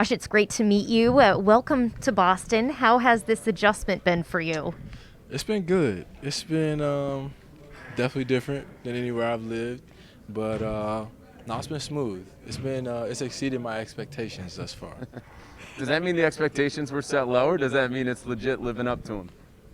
Josh, it's great to meet you. Welcome to Boston. How has this adjustment been for you? It's been good. It's been definitely different than anywhere I've lived, but no, it's been smooth. It's exceeded my expectations thus far. Does that mean the expectations were set low, or does that mean it's legit living up to them?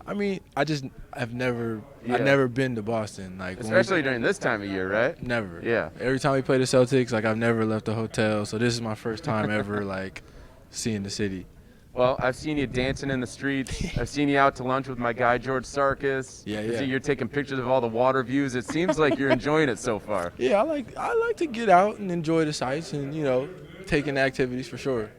I mean, I've Yeah. never been to Boston. Like Especially during this time of year, right? never. Yeah. Every time we play the Celtics, like I've never left the hotel. So this is my first time ever like seeing the city. Well, I've seen you dancing in the streets. I've seen you out to lunch with my guy George Sarkis. Yeah, I yeah. see you're taking pictures of all the water views. It seems like you're enjoying it so far. Yeah, I like to get out and enjoy the sights and taking the activities for sure.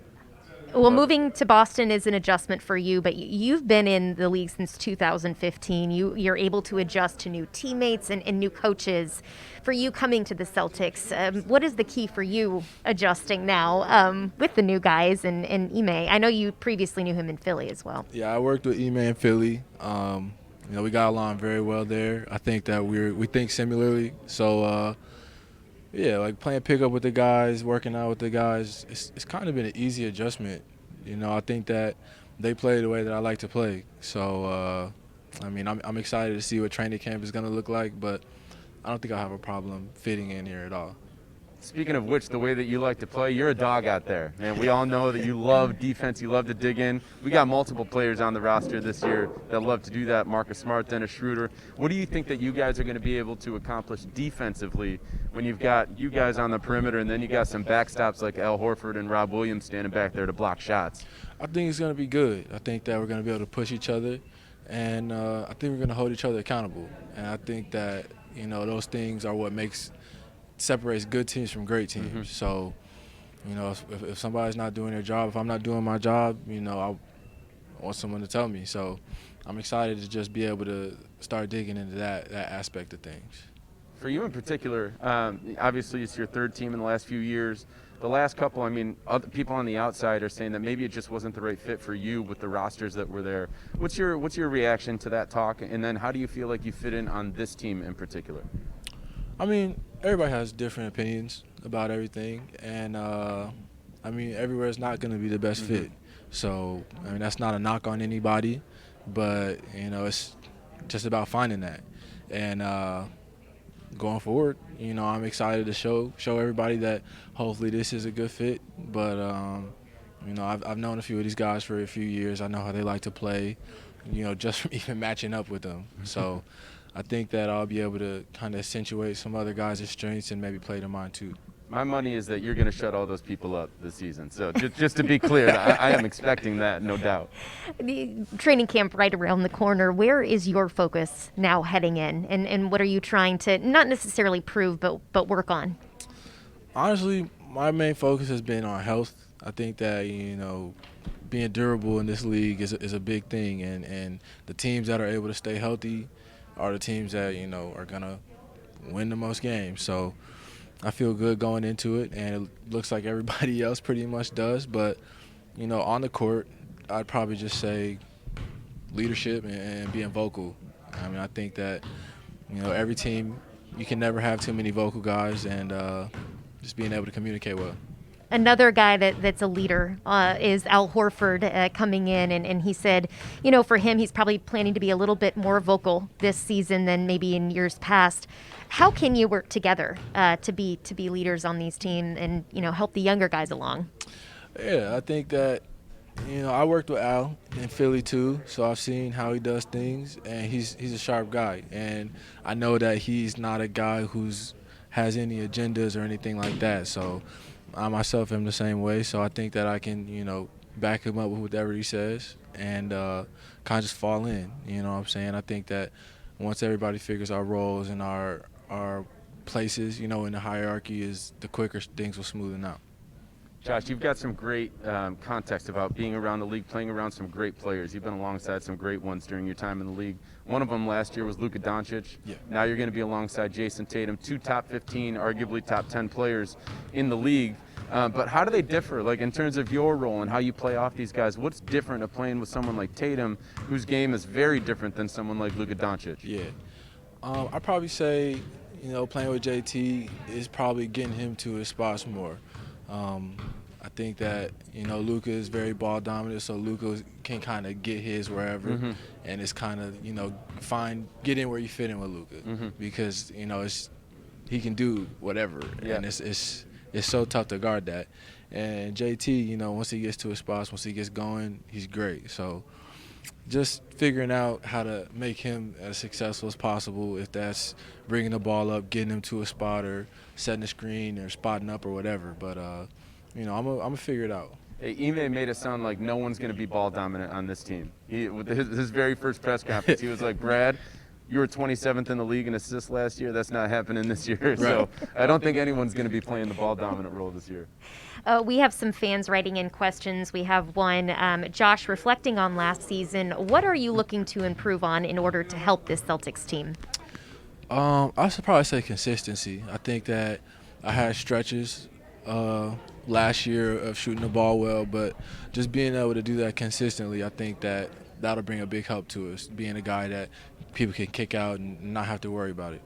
Well, moving to Boston is an adjustment for you, but you've been in the league since 2015. You're able to adjust to new teammates and new coaches. For you coming to the Celtics, what is the key for you adjusting now with the new guys and Ime? I know you previously knew him in Philly as well. Yeah, I worked with Ime in Philly. We got along very well there. I think that we think similarly. So yeah, like playing pickup with the guys, working out with the guys, it's kind of been an easy adjustment. I think that they play the way that I like to play. So I'm excited to see what training camp is going to look like, but I don't think I'll have a problem fitting in here at all. Speaking of which, the way that you like to play, you're a dog out there. And we all know that you love defense, you love to dig in. We got multiple players on the roster this year that love to do that. Marcus Smart, Dennis Schroeder. What do you think that you guys are going to be able to accomplish defensively when you've got you guys on the perimeter and then you got some backstops like Al Horford and Rob Williams standing back there to block shots? I think it's going to be good. I think that we're going to be able to push each other, and I think we're going to hold each other accountable. And I think that, those things are what separates good teams from great teams. Mm-hmm. So, if somebody's not doing their job, if I'm not doing my job, I want someone to tell me. So I'm excited to just be able to start digging into that aspect of things. For you in particular, obviously it's your third team in the last few years. The last couple, other people on the outside are saying that maybe it just wasn't the right fit for you with the rosters that were there. What's your reaction to that talk? And then how do you feel like you fit in on this team in particular? I mean, everybody has different opinions about everything, and everywhere is not going to be the best fit. So, that's not a knock on anybody, but it's just about finding that. And going forward, I'm excited to show everybody that hopefully this is a good fit. But I've known a few of these guys for a few years. I know how they like to play, just from even matching up with them. So I think that I'll be able to kind of accentuate some other guys' strengths and maybe play to mine too. My money is that you're going to shut all those people up this season. So just to be clear, I am expecting that, no doubt. The training camp right around the corner. Where is your focus now heading in? And what are you trying to not necessarily prove, but work on? Honestly, my main focus has been on health. I think that, being durable in this league is a big thing. And the teams that are able to stay healthy are the teams that, are going to win the most games. So I feel good going into it, and it looks like everybody else pretty much does. But, on the court, I'd probably just say leadership and being vocal. I think that, every team, you can never have too many vocal guys, and just being able to communicate well. Another guy that's a leader is Al Horford coming in, and he said, for him, he's probably planning to be a little bit more vocal this season than maybe in years past. How can you work together to be leaders on these teams and help the younger guys along? Yeah, I think that I worked with Al in Philly too, so I've seen how he does things, and he's a sharp guy, and I know that he's not a guy who's has any agendas or anything like that. So I myself am the same way, so I think that I can, back him up with whatever he says and kind of just fall in, you know what I'm saying? I think that once everybody figures our roles and our places, in the hierarchy, is the quicker things will smoothen out. Josh, you've got some great context about being around the league, playing around some great players. You've been alongside some great ones during your time in the league. One of them last year was Luka Doncic. Yeah. Now you're going to be alongside Jason Tatum, two top 15, arguably top 10 players in the league. But how do they differ, like in terms of your role and how you play off these guys? What's different of playing with someone like Tatum, whose game is very different than someone like Luka Doncic? Yeah. I'd probably say, playing with JT is probably getting him to his spots more. I think that, Luka is very ball dominant, so Luka can kind of get his wherever, and it's kind of, get in where you fit in with Luka, because, he can do whatever, and it's so tough to guard that. And JT, once he gets to his spots, once he gets going, he's great. So just figuring out how to make him as successful as possible, if that's bringing the ball up, getting him to a spot, or setting a screen, or spotting up, or whatever. But, I'm gonna figure it out. Hey, Ime made it sound like no one's going to be ball dominant on this team. With his very first press conference, he was like, Brad, you were 27th in the league in assists last year. That's not happening this year. Right. So I don't think anyone's going to be playing the ball dominant role this year. We have some fans writing in questions. We have one. Josh, reflecting on last season, what are you looking to improve on in order to help this Celtics team? I should probably say consistency. I think that I had stretches last year of shooting the ball well, but just being able to do that consistently, I think that that'll bring a big help to us, being a guy that people can kick out and not have to worry about it.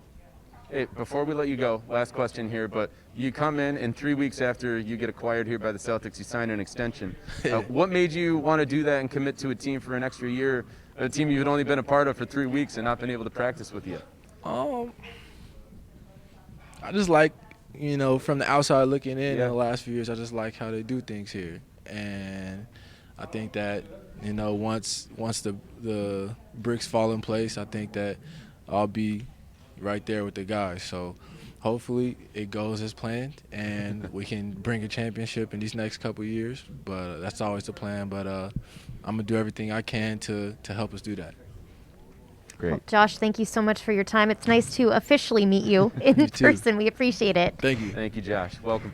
Hey, before we let you go, last question here, but you come in 3 weeks after you get acquired here by the Celtics, you sign an extension. What made you want to do that and commit to a team for an extra year, a team you've only been a part of for 3 weeks and not been able to practice with yet? I just like, from the outside looking in the last few years, I just like how they do things here. And I think that, once the bricks fall in place, I think that I'll be right there with the guys. So hopefully it goes as planned and we can bring a championship in these next couple of years. But that's always the plan. But I'm going to do everything I can to help us do that. Great. Well, Josh, thank you so much for your time. It's nice to officially meet you in person. We appreciate it. Thank you. Thank you, Josh. Welcome.